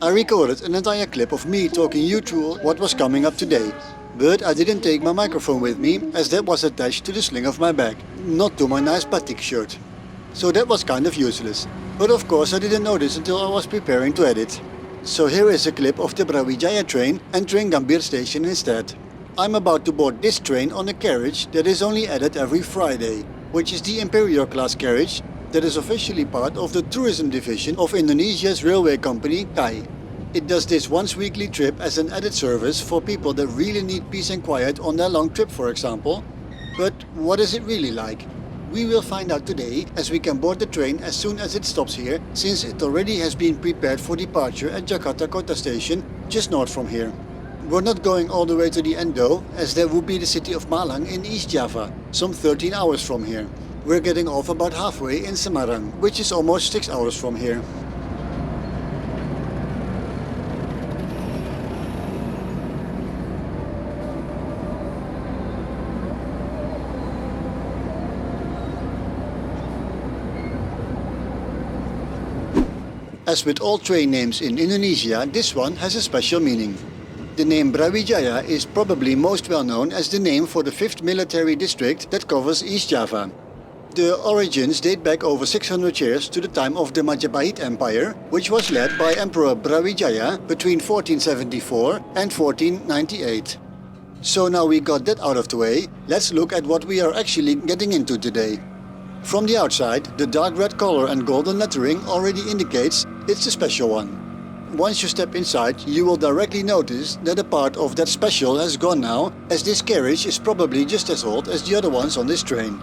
I recorded an entire clip of me talking you through what was coming up today, but I didn't take my microphone with me as that was attached to the sling of my bag, not to my nice batik shirt. So that was kind of useless. But of course I didn't notice until I was preparing to edit. So here is a clip of the Brawijaya train entering Gambir station instead. I'm about to board this train on a carriage that is only added every Friday, which is the Imperial class carriage that is officially part of the tourism division of Indonesia's railway company KAI. It does this once weekly trip as an added service for people that really need peace and quiet on their long trip, for example. But what is it really like? We will find out today, as we can board the train as soon as it stops here, since it already has been prepared for departure at Jakarta Kota station, just north from here. We're not going all the way to the end though, as that would be the city of Malang in East Java, some 13 hours from here. We're getting off about halfway in Semarang, which is almost 6 hours from here. As with all train names in Indonesia, this one has a special meaning. The name Brawijaya is probably most well known as the name for the 5th military district that covers East Java. The origins date back over 600 years to the time of the Majapahit Empire, which was led by Emperor Brawijaya between 1474 and 1498. So now we got that out of the way, let's look at what we are actually getting into today. From the outside, the dark red color and golden lettering already indicates it's a special one. Once you step inside, you will directly notice that a part of that special has gone now, as this carriage is probably just as old as the other ones on this train.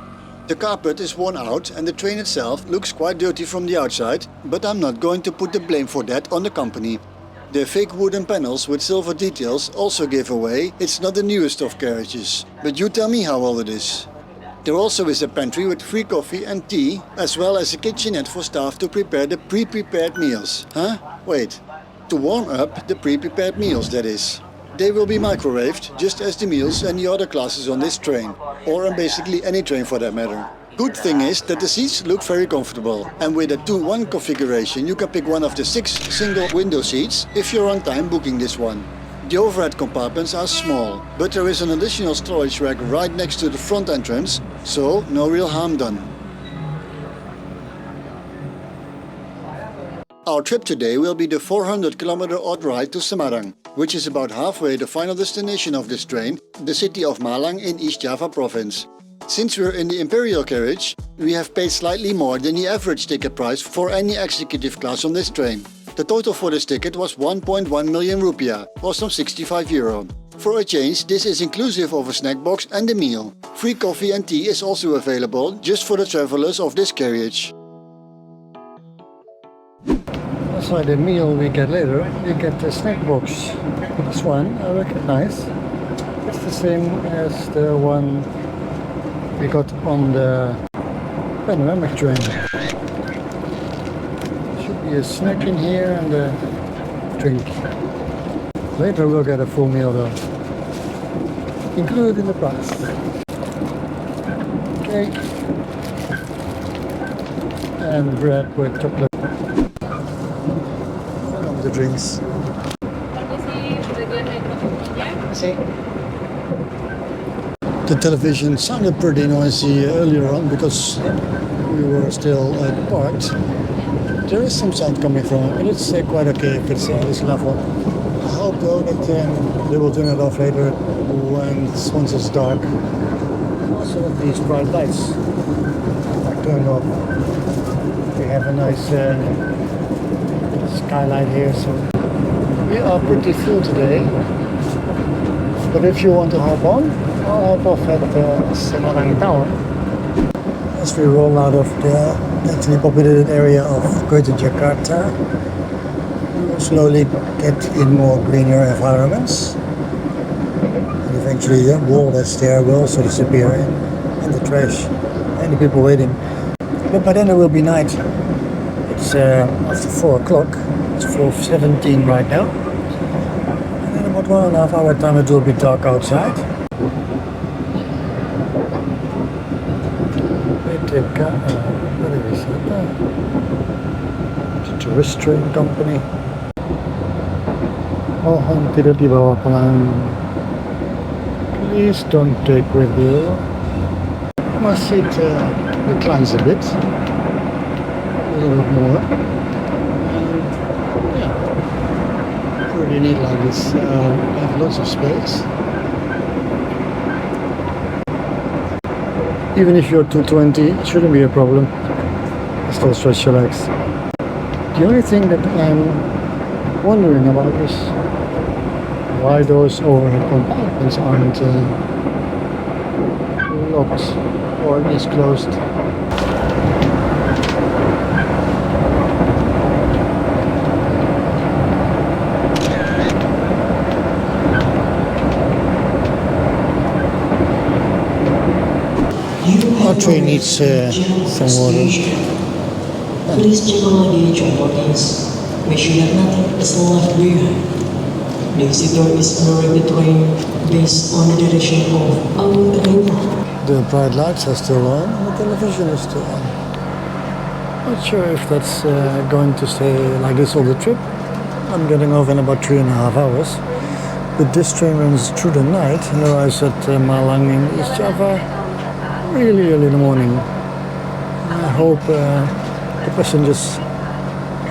The carpet is worn out and the train itself looks quite dirty from the outside, but I'm not going to put the blame for that on the company. The fake wooden panels with silver details also give away it's not the newest of carriages, but you tell me how old it is. There also is a pantry with free coffee and tea, as well as a kitchenette for staff to prepare the pre-prepared meals. Huh? Wait. To warm up the pre-prepared meals, that is. They will be microwaved, just as the meals and the other classes on this train, or on basically any train for that matter. Good thing is that the seats look very comfortable, and with a 2-1 configuration you can pick one of the 6 single window seats if you're on time booking this one. The overhead compartments are small, but there is an additional storage rack right next to the front entrance, so no real harm done. Our trip today will be the 400-kilometer odd ride to Semarang, which is about halfway the final destination of this train, the city of Malang in East Java province. Since we're in the Imperial carriage, we have paid slightly more than the average ticket price for any executive class on this train. The total for this ticket was 1.1 million rupiah, or some 65 euro. For a change, this is inclusive of a snack box and a meal. Free coffee and tea is also available just for the travelers of this carriage. That's like the meal we get later. We get the snack box. This one I recognize. It's the same as the one we got on the panoramic train. Should be a snack in here and a drink. Later we'll get a full meal though, included in the price. Cake and bread with chocolate. And the drinks. The television sounded pretty noisy earlier on because we were still parked. There is some sound coming from it, but it's quite okay if it's at this level. I hope though that they will turn it off later once it's dark. Also with these bright lights are turned off. We have a nice skylight here, so we are pretty full today. But if you want to hop on, I'll hop off at Semarang Tower. As we roll out of the densely populated area of Greater Jakarta, we will slowly get in more greener environments. And eventually the wall that's there will also disappear and the trash and the people waiting. But by then it will be night. It's after 4 o'clock. It's 4:17 right now. And in about 1.5 hour time it will be dark outside. The tourist train company. Mohon tidak dibawa pelan. Please don't take with you. Must it reclines a bit. A little bit more. Yeah. Pretty neat like this. Have lots of space. Even if you're 220, it shouldn't be a problem. Still stretch your legs. The only thing that I'm wondering about is why those overhead compartments aren't locked or at least closed. Our train needs some water. Please check on luggage or boardings. Make sure that nothing is left behind. The visitor is entering the train based on the direction of our arrival. The bright lights are still on and the television is still on. Not sure if that's going to stay like this all the trip. I'm getting off in about 3.5 hours. But this train runs through the night and arrives at Malang in East Java really early in the morning. I hope the passengers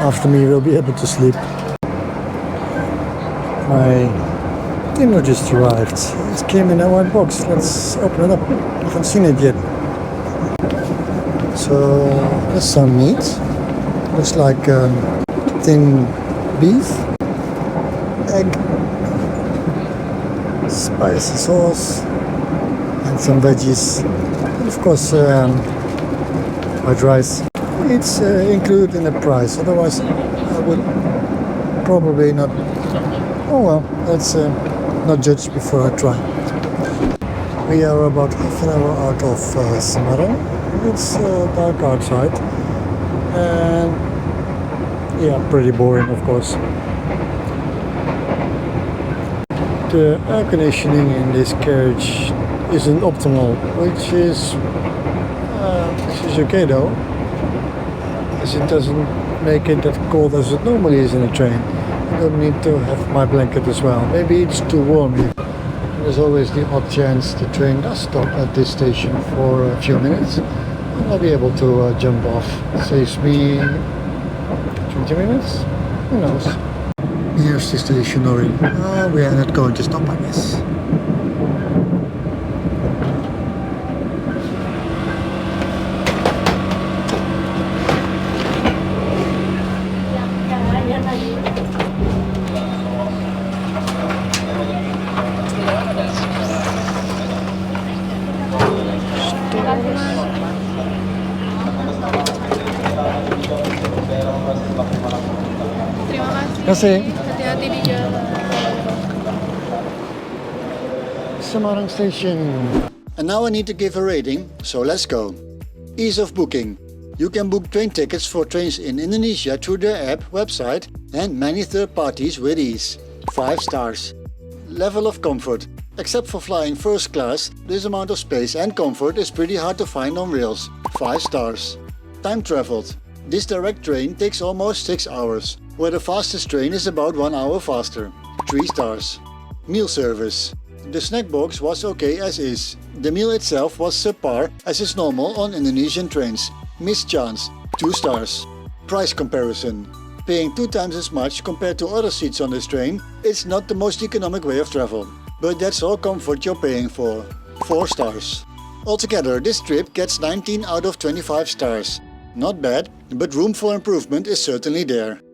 after me will be able to sleep. My dinner just arrived. It came in a white box. Let's open it up. I haven't seen it yet. So there's some meat. Looks like thin beef, egg, spicy sauce, and some veggies. And of course, white rice. It's included in the price. Otherwise, I would probably not. Oh well, let's not judge before I try. We are about half an hour out of Semarang. It's dark outside and yeah, pretty boring of course. The air conditioning in this carriage isn't optimal, which is okay though, as it doesn't make it that cold as it normally is in a train. I don't need to have my blanket as well. Maybe it's too warm here. There's always the odd chance the train does stop at this station for a few minutes. And I'll be able to jump off. Saves me 20 minutes? Who knows? Here's the station already. We are not going to stop, I guess. Terima kasih. Kasih. Hati-hati di jalan. Semarang Station. And now I need to give a rating, so let's go. Ease of booking. You can book train tickets for trains in Indonesia through their app, website and many third parties with ease. 5 stars. Level of comfort. Except for flying first class, this amount of space and comfort is pretty hard to find on rails. 5 stars. Time traveled. This direct train takes almost 6 hours, where the fastest train is about 1 hour faster. 3 stars. Meal service. The snack box was okay as is. The meal itself was subpar as is normal on Indonesian trains. Missed chance. 2 stars. Price comparison. Paying 2 times as much compared to other seats on this train, it's not the most economic way of travel. But that's all comfort you're paying for. 4 stars. Altogether, this trip gets 19 out of 25 stars. Not bad, but room for improvement is certainly there.